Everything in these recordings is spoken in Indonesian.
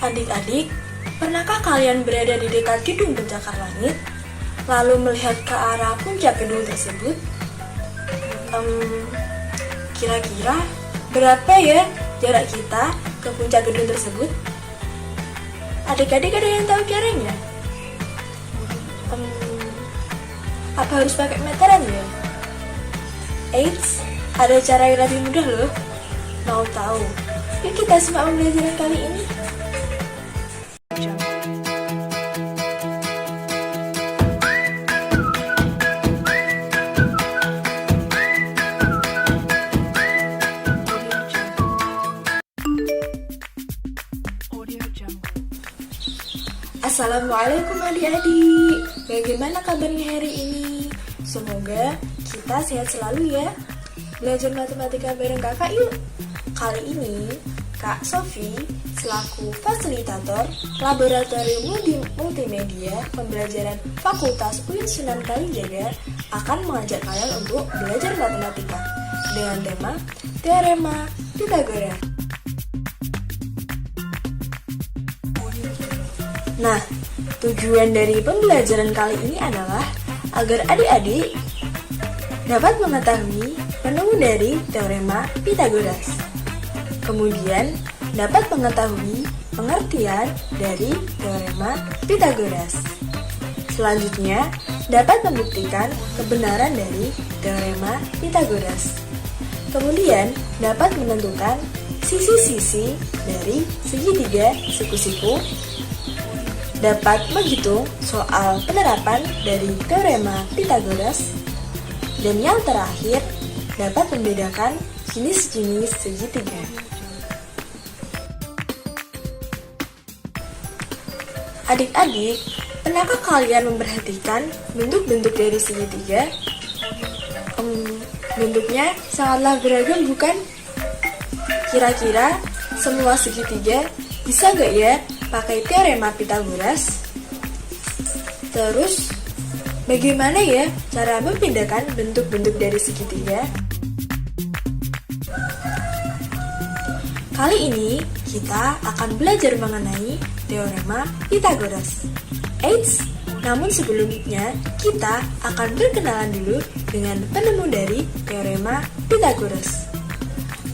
Adik-adik, pernahkah kalian berada di dekat gedung pencakar langit, lalu melihat ke arah puncak gedung tersebut? Kira-kira berapa ya jarak kita ke puncak gedung tersebut? Adik-adik ada yang tahu caranya? Apa harus pakai meteran ya? Eits, ada cara yang lebih mudah loh. Mau tahu? Yuk kita simak pembelajaran kali ini. Assalamualaikum adik-adik. Bagaimana kabarnya hari ini? Semoga kita sehat selalu ya. Belajar matematika bareng kakak yuk. Kali ini Kak Sofi selaku fasilitator Laboratorium Multimedia Pembelajaran Fakultas UIN Sunan Kalijaga akan mengajak kalian untuk belajar matematika dengan tema Teorema Pythagoras. Nah, tujuan dari pembelajaran kali ini adalah agar adik-adik dapat mengetahui penemu dari Teorema Pythagoras. Kemudian, dapat mengetahui pengertian dari Teorema Pythagoras. Selanjutnya, dapat membuktikan kebenaran dari Teorema Pythagoras. Kemudian, dapat menentukan sisi-sisi dari segitiga siku-siku. Dapat menghitung soal penerapan dari Teorema Pythagoras. Dan yang terakhir, dapat membedakan jenis-jenis segitiga. Adik-adik, pernahkah kalian memperhatikan bentuk-bentuk dari segitiga? Bentuknya sangatlah beragam bukan? Kira-kira semua segitiga bisa gak ya pakai Teorema Pythagoras? Terus, bagaimana ya cara membedakan bentuk-bentuk dari segitiga? Kali ini kita akan belajar mengenai Teorema Pythagoras. Eits, namun sebelumnya kita akan berkenalan dulu dengan penemu dari Teorema Pythagoras.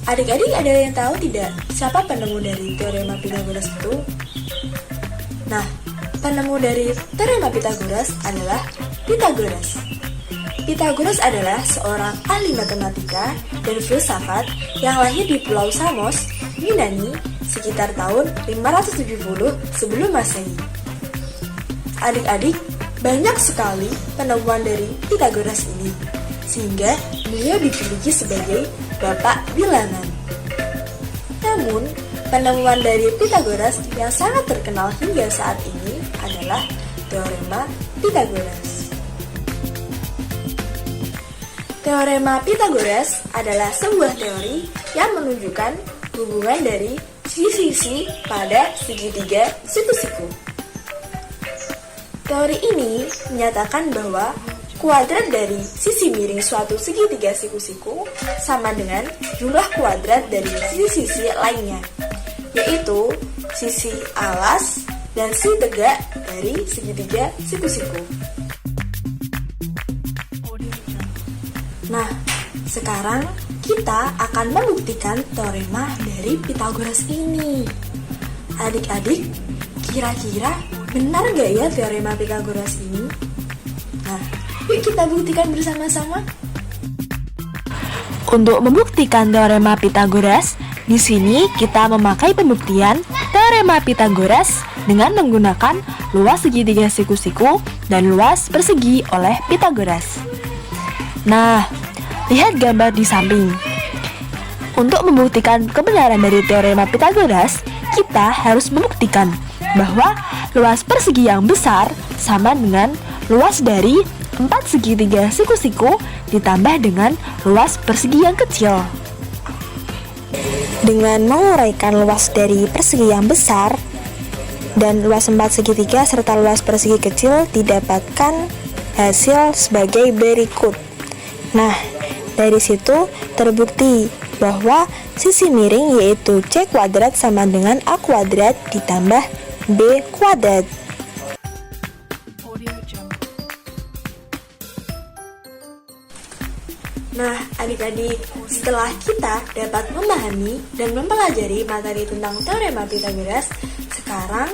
Adik-adik ada yang tahu tidak siapa penemu dari Teorema Pythagoras itu? Nah, penemu dari Teorema Pythagoras adalah Pythagoras. Pythagoras adalah seorang ahli matematika dan filsafat yang lahir di Pulau Samos, Yunani, sekitar tahun 570 sebelum Masehi. Adik-adik, banyak sekali penemuan dari Pythagoras ini, sehingga beliau dijuluki sebagai Bapak Bilangan. Namun, penemuan dari Pythagoras yang sangat terkenal hingga saat ini adalah Teorema Pythagoras. Teorema Pythagoras adalah sebuah teori yang menunjukkan hubungan dari sisi-sisi pada segitiga siku-siku. Teori ini menyatakan bahwa kuadrat dari sisi miring suatu segitiga siku-siku sama dengan jumlah kuadrat dari sisi-sisi lainnya, yaitu sisi alas dan sisi tegak dari segitiga siku-siku. Nah, sekarang kita akan membuktikan teorema dari Pythagoras ini. Adik-adik, kira-kira benar gak ya teorema Pythagoras ini? Nah, yuk kita buktikan bersama-sama. Untuk membuktikan teorema Pythagoras, di sini kita memakai pembuktian teorema Pythagoras dengan menggunakan luas segitiga siku-siku dan luas persegi oleh Pythagoras. Nah, lihat gambar di samping. Untuk membuktikan kebenaran dari teorema Pythagoras, kita harus membuktikan bahwa luas persegi yang besar sama dengan luas dari 4 segitiga siku-siku ditambah dengan luas persegi yang kecil. Dengan menguraikan luas dari persegi yang besar dan luas 4 segitiga serta luas persegi kecil, didapatkan hasil sebagai berikut. Nah, dari situ terbukti bahwa sisi miring yaitu C kuadrat sama dengan A kuadrat ditambah B kuadrat. Nah, adik-adik, setelah kita dapat memahami dan mempelajari materi tentang teorema Pythagoras, sekarang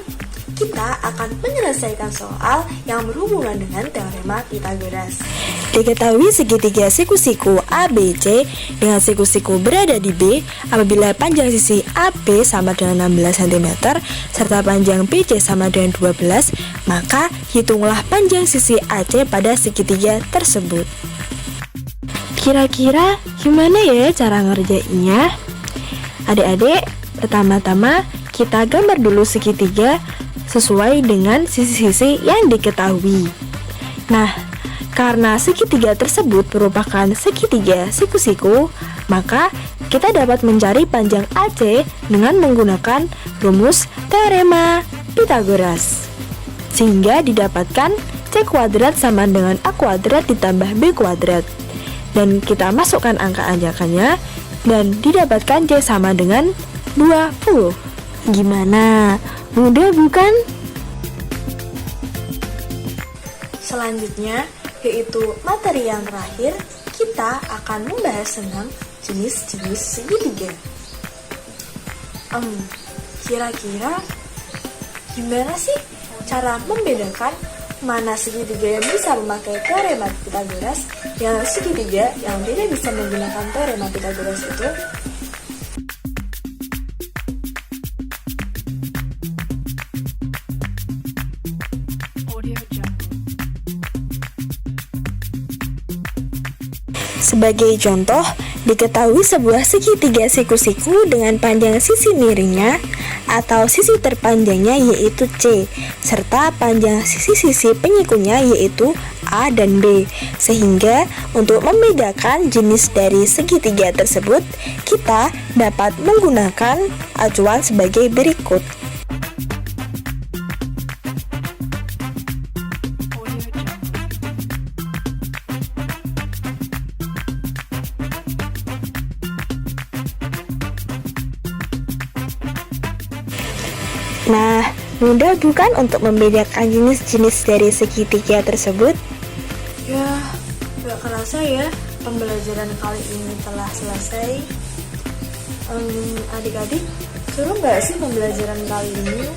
kita akan menyelesaikan soal yang berhubungan dengan teorema Pythagoras. Diketahui segitiga siku-siku ABC dengan siku-siku berada di B apabila panjang sisi AB sama dengan 16 cm serta panjang BC sama dengan 12, maka hitunglah panjang sisi AC pada segitiga tersebut. Kira-kira gimana ya cara ngerjainnya? Adik-adik, pertama-tama kita gambar dulu segitiga sesuai dengan sisi-sisi yang diketahui. Nah, karena segitiga tersebut merupakan segitiga siku-siku, maka kita dapat mencari panjang AC dengan menggunakan rumus teorema Pythagoras. Sehingga didapatkan C kuadrat sama dengan A kuadrat ditambah B kuadrat. Dan kita masukkan angka ajakannya dan didapatkan C sama dengan 20. Gimana? Mudah bukan? Selanjutnya, yaitu materi yang terakhir, kita akan membahas tentang jenis-jenis segitiga. Kira-kira gimana sih cara membedakan mana segitiga yang bisa memakai teorema Pythagoras, yang segitiga yang tidak bisa menggunakan teorema Pythagoras itu? Sebagai contoh, diketahui sebuah segitiga siku-siku dengan panjang sisi miringnya atau sisi terpanjangnya yaitu C, serta panjang sisi-sisi penyikunya yaitu A dan B. Sehingga untuk membedakan jenis dari segitiga tersebut, kita dapat menggunakan acuan sebagai berikut. Nah, mudah bukan untuk membedakan jenis-jenis dari segitiga tersebut? Ya, gak kerasa ya, pembelajaran kali ini telah selesai. Adik-adik, seru gak sih pembelajaran kali ini?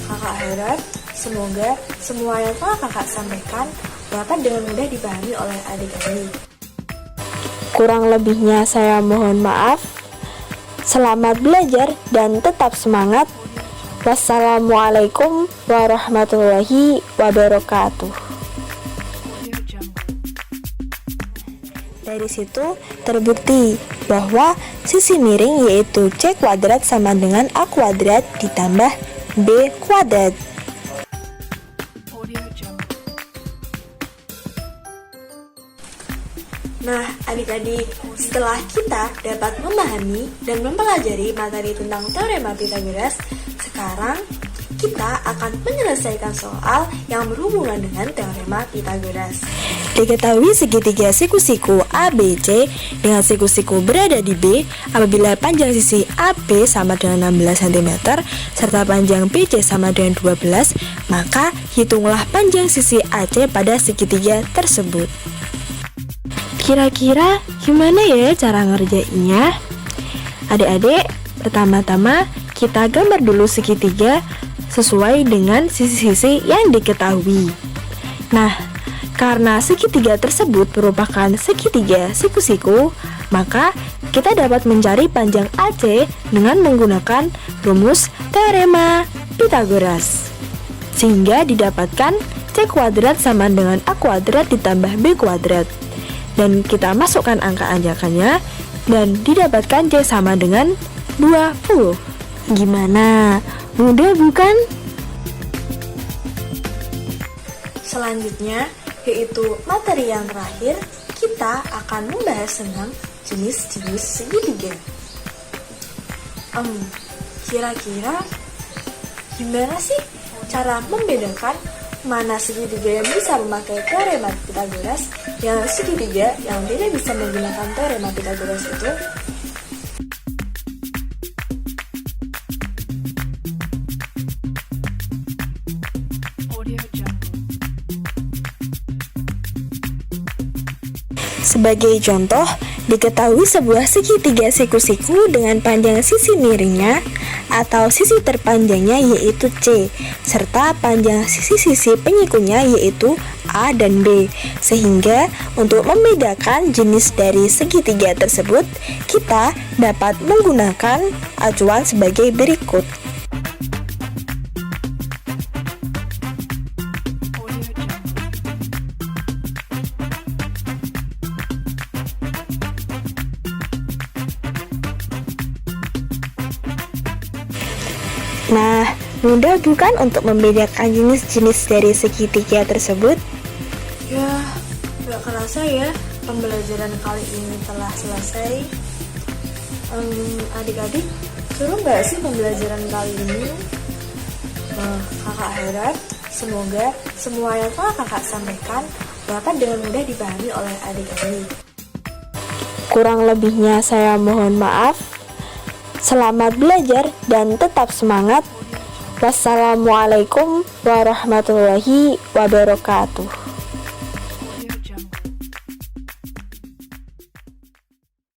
Kakak harap semoga semua yang telah kakak sampaikan dapat dengan mudah dipahami oleh adik-adik. Kurang lebihnya saya mohon maaf. Selamat belajar dan tetap semangat. Wassalamualaikum warahmatullahi wabarakatuh. Dari situ terbukti bahwa sisi miring yaitu C kuadrat sama dengan A kuadrat ditambah B kuadrat. Nah, adik-adik, setelah kita dapat memahami dan mempelajari materi tentang teorema Pythagoras, sekarang kita akan menyelesaikan soal yang berhubungan dengan teorema Pythagoras. Diketahui segitiga siku-siku ABC dengan siku-siku berada di B apabila panjang sisi AB sama dengan 16 cm serta panjang BC sama dengan 12, maka hitunglah panjang sisi AC pada segitiga tersebut. Kira-kira gimana ya cara ngerjainnya? Adik-adik, pertama-tama kita gambar dulu segitiga sesuai dengan sisi-sisi yang diketahui. Nah, karena segitiga tersebut merupakan segitiga siku-siku, maka kita dapat mencari panjang AC dengan menggunakan rumus teorema Pythagoras. Sehingga didapatkan C kuadrat sama dengan A kuadrat ditambah B kuadrat. Dan kita masukkan angka ajakannya dan didapatkan C sama dengan 20. Gimana? Mudah bukan? Selanjutnya, yaitu materi yang terakhir, kita akan membahas tentang jenis-jenis segitiga. Kira-kira gimana sih cara membedakan mana segitiga yang bisa memakai teorema Pitagoras, yang segitiga yang tidak bisa menggunakan teorema Pitagoras itu? Sebagai contoh, diketahui sebuah segitiga siku-siku dengan panjang sisi miringnya atau sisi terpanjangnya yaitu C, serta panjang sisi-sisi penyikunya yaitu A dan B. Sehingga untuk membedakan jenis dari segitiga tersebut, kita dapat menggunakan acuan sebagai berikut. Nah, mudah bukan untuk membedakan jenis-jenis dari segitiga tersebut? Ya, gak kerasa ya, pembelajaran kali ini telah selesai. Adik-adik, seru gak sih pembelajaran kali ini? Kakak harap semoga semua yang telah kakak sampaikan dapat dengan mudah dipahami oleh adik-adik. Kurang lebihnya saya mohon maaf. Selamat belajar dan tetap semangat. Wassalamualaikum warahmatullahi wabarakatuh.